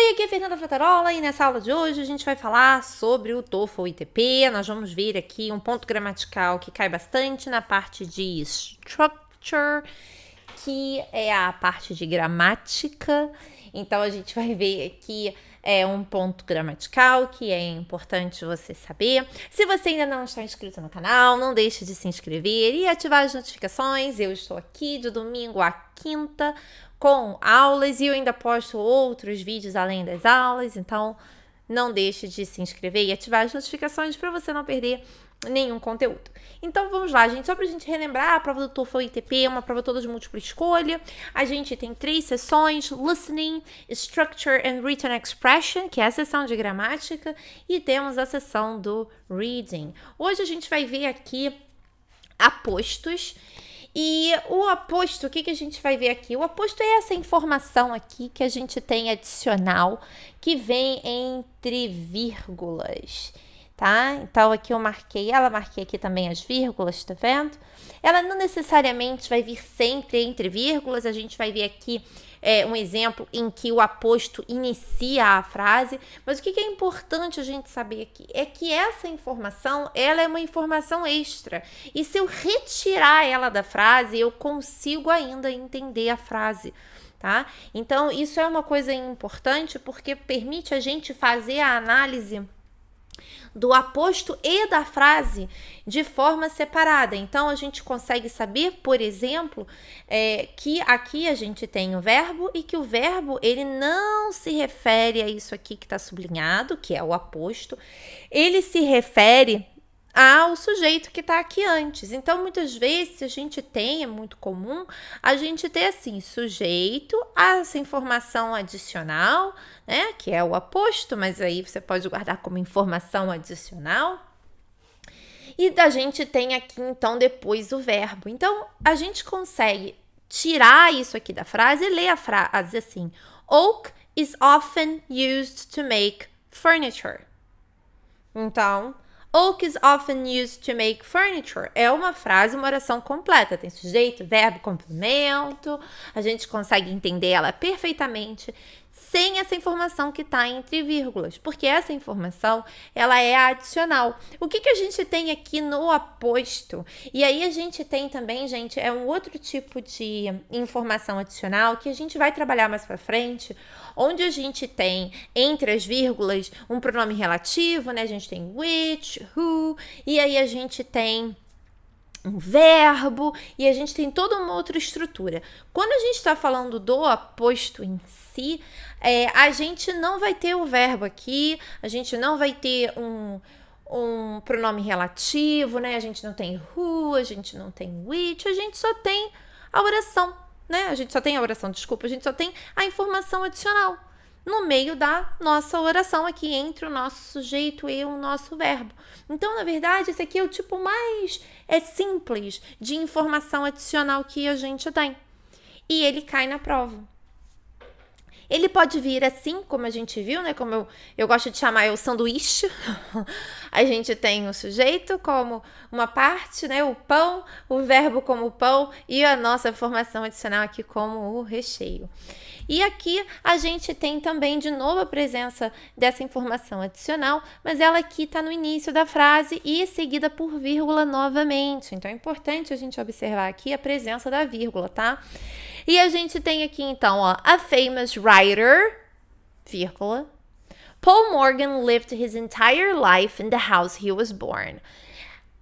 Oi, aqui é a Fernanda Fatarola e nessa aula de hoje a gente vai falar sobre o TOEFL ITP. Nós vamos ver aqui um ponto gramatical que cai bastante na parte de structure, que é a parte de gramática. Então a gente vai ver aqui um ponto gramatical que é importante você saber. Se você ainda não está inscrito no canal, não deixe de se inscrever e ativar as notificações. Eu estou aqui de domingo a quinta com aulas e eu ainda posto outros vídeos além das aulas, então não deixe de se inscrever e ativar as notificações para você não perder nenhum conteúdo. Então vamos lá, gente, só pra gente relembrar, a prova do TOEFL ITP é uma prova toda de múltipla escolha. A gente tem 3 sessões: Listening, Structure and Written Expression, que é a sessão de gramática, e temos a sessão do Reading. Hoje a gente vai ver aqui apostos. E o aposto, o que a gente vai ver aqui? O aposto é essa informação aqui que a gente tem adicional, que vem entre vírgulas, tá? Então, aqui eu marquei aqui também as vírgulas, tá vendo? Ela não necessariamente vai vir sempre entre vírgulas, a gente vai ver aqui um exemplo em que o aposto inicia a frase, mas o que é importante a gente saber aqui é que essa informação, ela é uma informação extra, e se eu retirar ela da frase, eu consigo ainda entender a frase, tá? Então, isso é uma coisa importante porque permite a gente fazer a análise do aposto e da frase de forma separada. Então, a gente consegue saber, por exemplo, que aqui a gente tem o verbo e que o verbo, ele não se refere a isso aqui que está sublinhado, que é o aposto, ele se refere ao sujeito que está aqui antes. Então, muitas vezes, a gente tem, é muito comum, a gente ter assim, sujeito, essa informação adicional, né, que é o aposto, mas aí você pode guardar como informação adicional. E a gente tem aqui, então, depois o verbo. Então, a gente consegue tirar isso aqui da frase e ler a frase assim: Oak is often used to make furniture. Então, Oak is often used to make furniture. É uma frase, uma oração completa. Tem sujeito, verbo, complemento. A gente consegue entender ela perfeitamente sem essa informação que está entre vírgulas, porque essa informação, ela é adicional. O que a gente tem aqui no aposto? E aí a gente tem também, gente, um outro tipo de informação adicional que a gente vai trabalhar mais para frente, onde a gente tem entre as vírgulas um pronome relativo, né? A gente tem which, who, e aí a gente tem um verbo, e a gente tem toda uma outra estrutura. Quando a gente está falando do aposto em si, a gente não vai ter o verbo aqui, a gente não vai ter um pronome relativo, né? A gente não tem who, a gente não tem which, a gente só tem a oração, né? A gente só tem a tem a informação adicional no meio da nossa oração aqui, entre o nosso sujeito e o nosso verbo. Então, na verdade, esse aqui é o tipo mais simples de informação adicional que a gente tem. E ele cai na prova. Ele pode vir assim, como a gente viu, né? Como eu gosto de chamar o sanduíche. A gente tem o sujeito como uma parte, né? O pão, o verbo como pão e a nossa formação adicional aqui como o recheio. E aqui a gente tem também de novo a presença dessa informação adicional, mas ela aqui está no início da frase e seguida por vírgula novamente. Então é importante a gente observar aqui a presença da vírgula, tá? E a gente tem aqui então, ó, a famous writer, vírgula, Paul Morgan lived his entire life in the house he was born.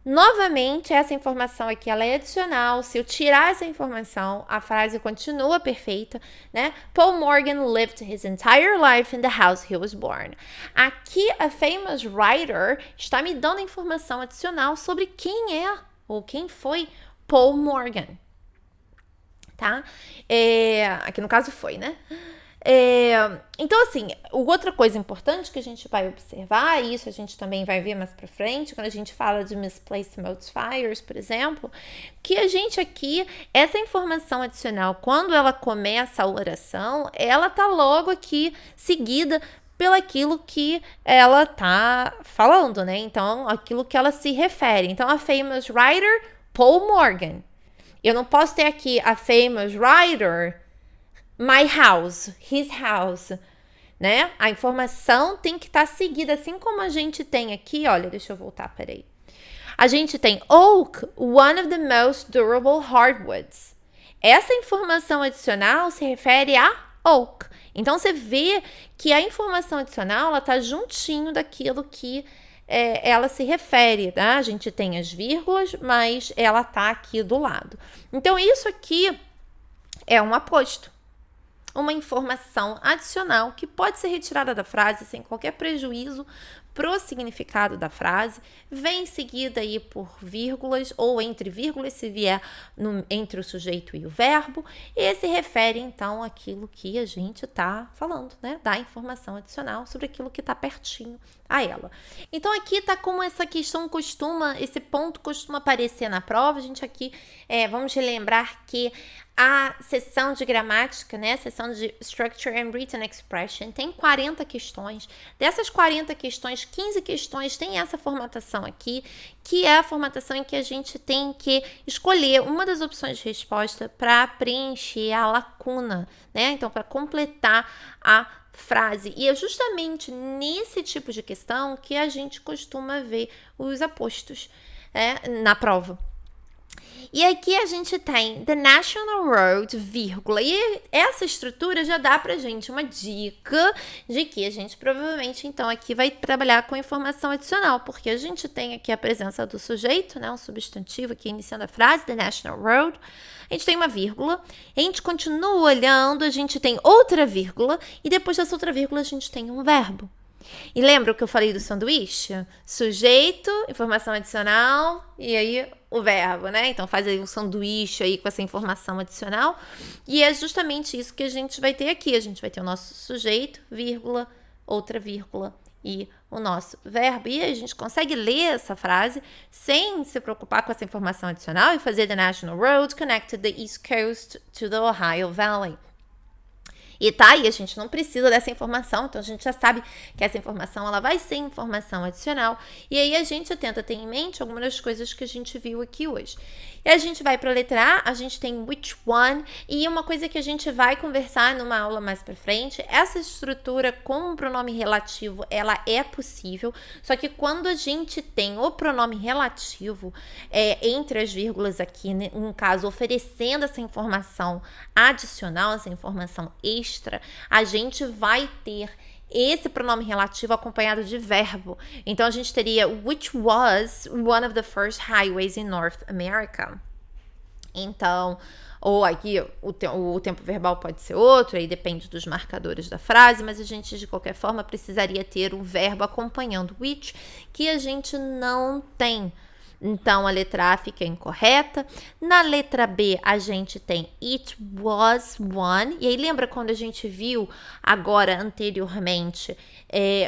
Novamente, essa informação aqui, ela é adicional. Se eu tirar essa informação, a frase continua perfeita, né? Paul Morgan lived his entire life in the house he was born. Aqui, a famous writer está me dando informação adicional sobre quem é ou quem foi Paul Morgan, tá? Aqui no caso foi, né? Então, assim, outra coisa importante que a gente vai observar, e isso a gente também vai ver mais pra frente, quando a gente fala de misplaced modifiers, por exemplo, que a gente aqui, essa informação adicional, quando ela começa a oração, ela tá logo aqui seguida pelaquilo que ela tá falando, né? Então, aquilo que ela se refere. Então, a famous writer, Paul Morgan. Eu não posso ter aqui a famous writer, my house, his house. né? A informação tem que estar seguida, assim como a gente tem aqui, olha, deixa eu voltar, peraí. A gente tem oak, one of the most durable hardwoods. Essa informação adicional se refere a oak. Então, você vê que a informação adicional, ela está juntinho daquilo que ela se refere, tá? A gente tem as vírgulas, mas ela está aqui do lado. Então, isso aqui é um aposto. Uma informação adicional que pode ser retirada da frase sem qualquer prejuízo pro significado da frase, vem seguida aí por vírgulas ou entre vírgulas se vier entre o sujeito e o verbo, e se refere então àquilo que a gente está falando, né? Da informação adicional sobre aquilo que está pertinho a ela. Então aqui tá como essa questão esse ponto costuma aparecer na prova. A gente aqui vamos relembrar que a seção de gramática, né, a seção de Structure and Written Expression, tem 40 questões. Dessas 40 questões, 15 questões tem essa formatação aqui, que é a formatação em que a gente tem que escolher uma das opções de resposta para preencher a lacuna, né? Então, para completar a frase. E é justamente nesse tipo de questão que a gente costuma ver os apostos, na prova. E aqui a gente tem The National Road, vírgula. E essa estrutura já dá pra gente uma dica de que a gente provavelmente, então, aqui vai trabalhar com informação adicional, porque a gente tem aqui a presença do sujeito, né, um substantivo aqui iniciando a frase, The National Road. A gente tem uma vírgula, a gente continua olhando, a gente tem outra vírgula, e depois dessa outra vírgula a gente tem um verbo. E lembra o que eu falei do sanduíche? Sujeito, informação adicional e aí o verbo, né? Então faz aí um sanduíche aí com essa informação adicional. E é justamente isso que a gente vai ter aqui. A gente vai ter o nosso sujeito, vírgula, outra vírgula e o nosso verbo. E a gente consegue ler essa frase sem se preocupar com essa informação adicional e fazer The National Road connected the East Coast to the Ohio Valley. E tá aí, a gente não precisa dessa informação, então a gente já sabe que essa informação ela vai ser informação adicional. E aí a gente tenta ter em mente algumas das coisas que a gente viu aqui hoje. E a gente vai para a letra A, a gente tem which one, e uma coisa que a gente vai conversar numa aula mais para frente, essa estrutura com o pronome relativo, ela é possível, só que quando a gente tem o pronome relativo entre as vírgulas aqui, né, no caso, oferecendo essa informação adicional, essa informação extra, a gente vai ter esse pronome relativo acompanhado de verbo. Então, a gente teria which was one of the first highways in North America. Então, ou aqui o tempo verbal pode ser outro, aí depende dos marcadores da frase, mas a gente, de qualquer forma, precisaria ter o verbo acompanhando which, que a gente não tem. Então, a letra A fica incorreta. Na letra B, a gente tem it was one. E aí, lembra quando a gente viu agora, anteriormente,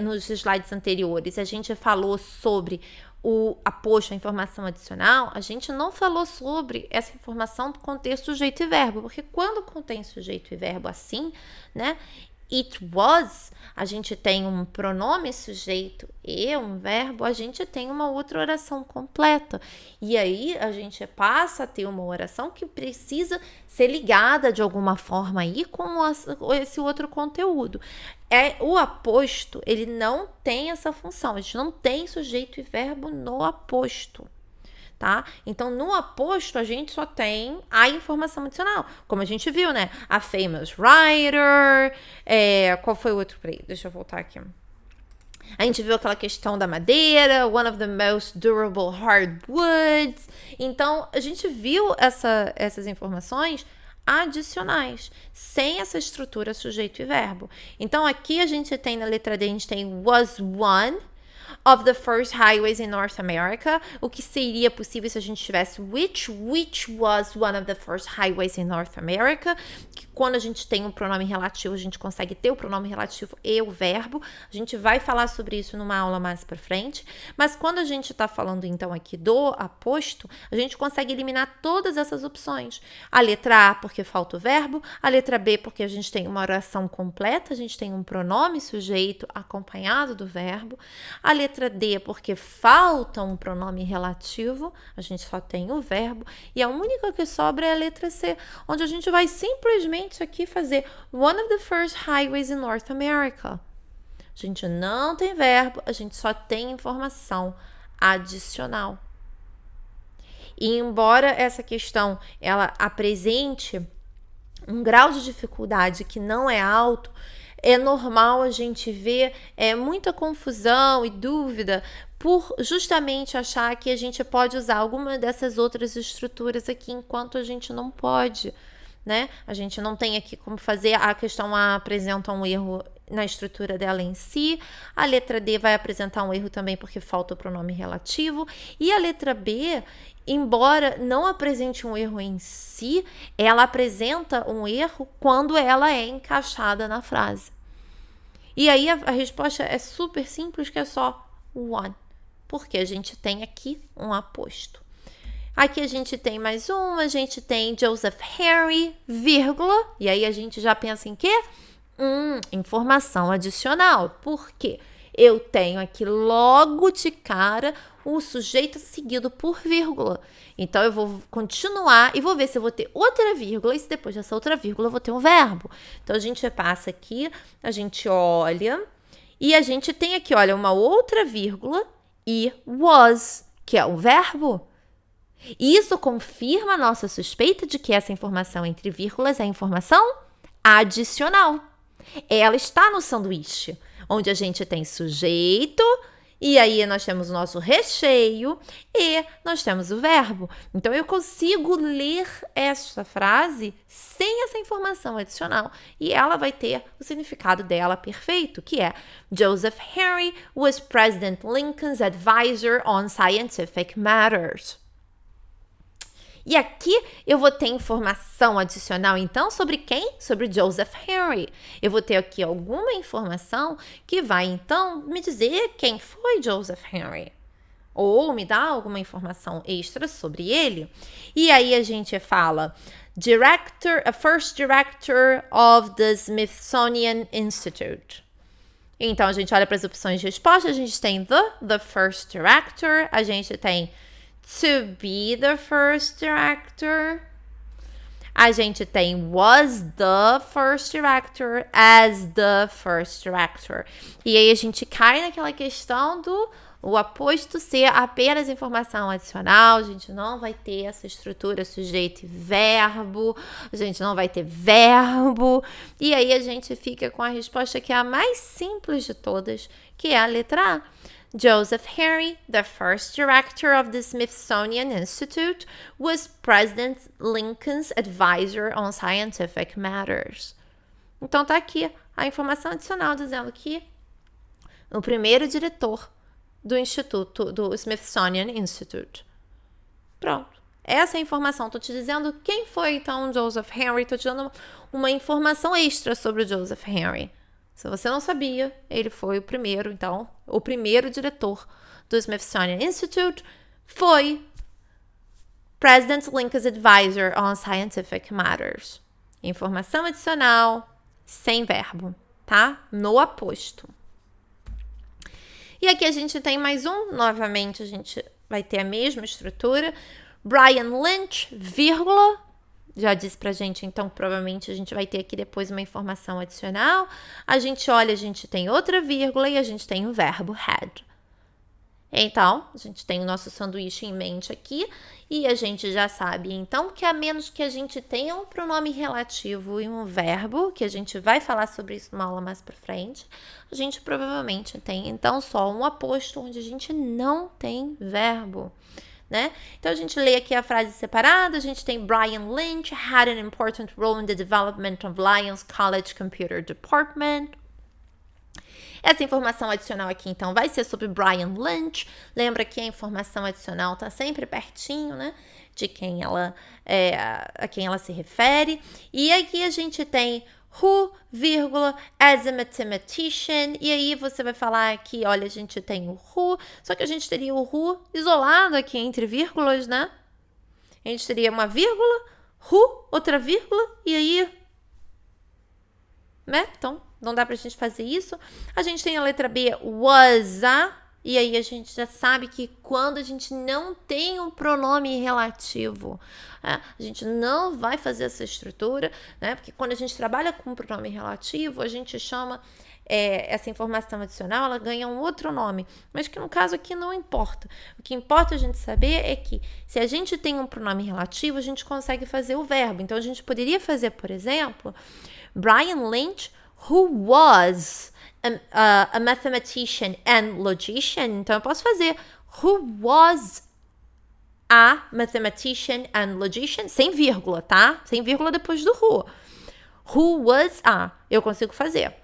nos slides anteriores, a gente falou sobre o aposto, a informação adicional? A gente não falou sobre essa informação do contexto sujeito e verbo, porque quando contém sujeito e verbo assim, né? It was, a gente tem um pronome sujeito e um verbo, a gente tem uma outra oração completa. E aí a gente passa a ter uma oração que precisa ser ligada de alguma forma aí com esse outro conteúdo. O aposto, ele não tem essa função, a gente não tem sujeito e verbo no aposto. Tá? Então, no aposto, a gente só tem a informação adicional. Como a gente viu, né? A famous writer. Qual foi o outro? Peraí, deixa eu voltar aqui. A gente viu aquela questão da madeira, one of the most durable hardwoods. Então, a gente viu essas informações adicionais, sem essa estrutura sujeito e verbo. Então, aqui a gente tem na letra D, a gente tem was one of the first highways in North America, o que seria possível se a gente tivesse which was one of the first highways in North America, que quando a gente tem um pronome relativo, a gente consegue ter o pronome relativo e o verbo. A gente vai falar sobre isso numa aula mais para frente, mas quando a gente está falando então aqui do aposto, a gente consegue eliminar todas essas opções. A letra A porque falta o verbo, a letra B porque a gente tem uma oração completa, a gente tem um pronome sujeito acompanhado do verbo, a letra D, porque falta um pronome relativo, a gente só tem o verbo. E a única que sobra é a letra C, onde a gente vai simplesmente aqui fazer one of the first highways in North America. A gente não tem verbo, a gente só tem informação adicional. E embora essa questão ela apresente um grau de dificuldade que não é alto, é normal a gente ver muita confusão e dúvida por justamente achar que a gente pode usar alguma dessas outras estruturas aqui, enquanto a gente não pode, né? A gente não tem aqui como fazer. A questão A apresenta um erro na estrutura dela em si, a letra D vai apresentar um erro também porque falta o pronome relativo, e a letra B, embora não apresente um erro em si, ela apresenta um erro quando ela é encaixada na frase. E aí a resposta é super simples, que é só one, porque a gente tem aqui um aposto. Aqui a gente tem mais um, a gente tem Joseph Henry, vírgula, e aí a gente já pensa em quê? Informação adicional. Por quê? Eu tenho aqui logo de cara o sujeito seguido por vírgula. Então, eu vou continuar e vou ver se eu vou ter outra vírgula e se depois dessa outra vírgula eu vou ter um verbo. Então, a gente passa aqui, a gente olha e a gente tem aqui, olha, uma outra vírgula e was, que é um verbo. E isso confirma a nossa suspeita de que essa informação entre vírgulas é informação adicional. Ela está no sanduíche, onde a gente tem sujeito, e aí nós temos o nosso recheio e nós temos o verbo. Então, eu consigo ler esta frase sem essa informação adicional e ela vai ter o significado dela perfeito, que é Joseph Henry was President Lincoln's advisor on scientific matters. E aqui eu vou ter informação adicional, então, sobre quem? Sobre Joseph Henry. Eu vou ter aqui alguma informação que vai, então, me dizer quem foi Joseph Henry. Ou me dar alguma informação extra sobre ele. E aí a gente fala first director of the Smithsonian Institute. Então, a gente olha para as opções de resposta, a gente tem the first director, a gente tem to be the first director. A gente tem was the first director, as the first director. E aí a gente cai naquela questão do o aposto ser apenas informação adicional. A gente não vai ter essa estrutura sujeito e verbo. A gente não vai ter verbo. E aí a gente fica com a resposta que é a mais simples de todas, que é a letra A. Joseph Henry, the first director of the Smithsonian Institute, was President Lincoln's advisor on scientific matters. Então tá aqui a informação adicional dizendo que o primeiro diretor do Instituto, do Smithsonian Institute. Pronto. Essa é a informação. Estou te dizendo quem foi então Joseph Henry. Estou te dando uma informação extra sobre o Joseph Henry. Se você não sabia, ele foi o primeiro, então, o primeiro diretor do Smithsonian Institute foi President Lincoln's advisor on scientific matters. Informação adicional, sem verbo, tá? No aposto. E aqui a gente tem mais um, novamente a gente vai ter a mesma estrutura. Brian Lynch, vírgula, já disse pra gente, então provavelmente a gente vai ter aqui depois uma informação adicional. A gente olha, a gente tem outra vírgula e a gente tem o verbo had. Então, a gente tem o nosso sanduíche em mente aqui e a gente já sabe, então, que a menos que a gente tenha um pronome relativo e um verbo, que a gente vai falar sobre isso numa aula mais pra frente, a gente provavelmente tem, então, só um aposto onde a gente não tem verbo. Né? Então, a gente lê aqui a frase separada, a gente tem Brian Lynch had an important role in the development of Lyons College Computer Department. Essa informação adicional aqui, então, vai ser sobre Brian Lynch. Lembra que a informação adicional está sempre pertinho, né? De quem ela a quem ela se refere. E aqui a gente tem who, vírgula, as a mathematician, e aí você vai falar aqui, olha, a gente tem o who, só que a gente teria o who isolado aqui entre vírgulas, né? A gente teria uma vírgula, who, outra vírgula, e aí, né? Então, não dá pra gente fazer isso. A gente tem a letra B, was a, E aí a gente já sabe que quando a gente não tem um pronome relativo, a gente não vai fazer essa estrutura, né? Porque quando a gente trabalha com um pronome relativo, a gente chama essa informação adicional, ela ganha um outro nome, mas que no caso aqui não importa. O que importa a gente saber é que se a gente tem um pronome relativo, a gente consegue fazer o verbo. Então a gente poderia fazer, por exemplo, Brian Lynch, who was a mathematician and logician. Então eu posso fazer who was a mathematician and logician, sem vírgula, tá? Sem vírgula depois do who. Who was a. Eu consigo fazer.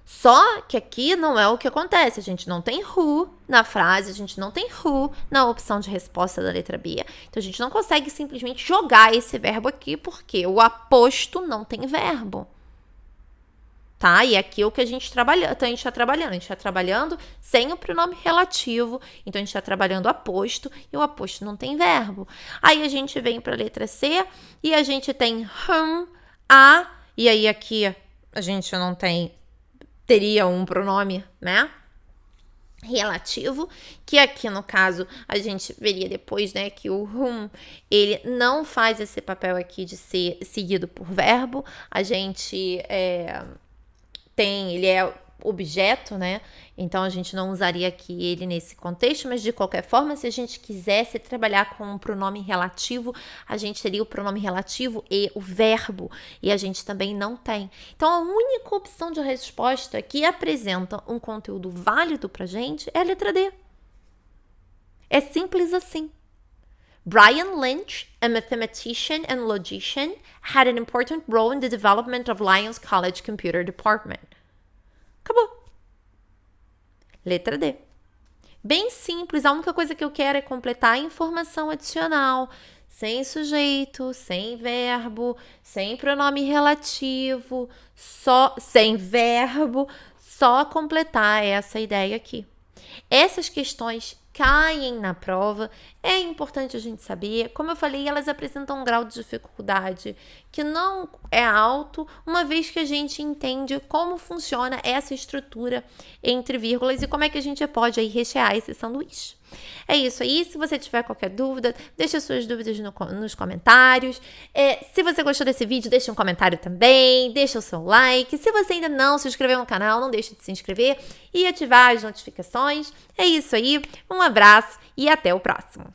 Só que aqui não é o que acontece. A gente não tem who na frase, a gente não tem who na opção de resposta da letra B. Então a gente não consegue simplesmente jogar esse verbo aqui porque o aposto não tem verbo. Tá? E aqui é o que a gente trabalha, então a gente está trabalhando. A gente está trabalhando sem o pronome relativo. Então a gente está trabalhando aposto e o aposto não tem verbo. Aí a gente vem para a letra C e a gente tem whom, a, e aí aqui a gente não tem, teria um pronome, né? Relativo, que aqui no caso a gente veria depois, né, que o whom, ele não faz esse papel aqui de ser seguido por verbo. A gente ele é objeto, né? Então a gente não usaria aqui ele nesse contexto, mas de qualquer forma, se a gente quisesse trabalhar com um pronome relativo, a gente teria o pronome relativo e o verbo, e a gente também não tem. Então a única opção de resposta que apresenta um conteúdo válido pra gente é a letra D. É simples assim. Brian Lynch, a mathematician and logician, had an important role in the development of Lyons College Computer Department. Acabou. Letra D. Bem simples, a única coisa que eu quero é completar a informação adicional, sem sujeito, sem verbo, sem pronome relativo, só sem verbo, só completar essa ideia aqui. Essas questões caem na prova, é importante a gente saber. Como eu falei, elas apresentam um grau de dificuldade que não é alto, uma vez que a gente entende como funciona essa estrutura entre vírgulas e como é que a gente pode aí rechear esse sanduíche. É isso aí. Se você tiver qualquer dúvida, deixa suas dúvidas nos comentários. Se você gostou desse vídeo, deixa um comentário também, deixa o seu like. Se você ainda não se inscreveu no canal, não deixe de se inscrever e ativar as notificações. É isso aí. Um abraço e até o próximo.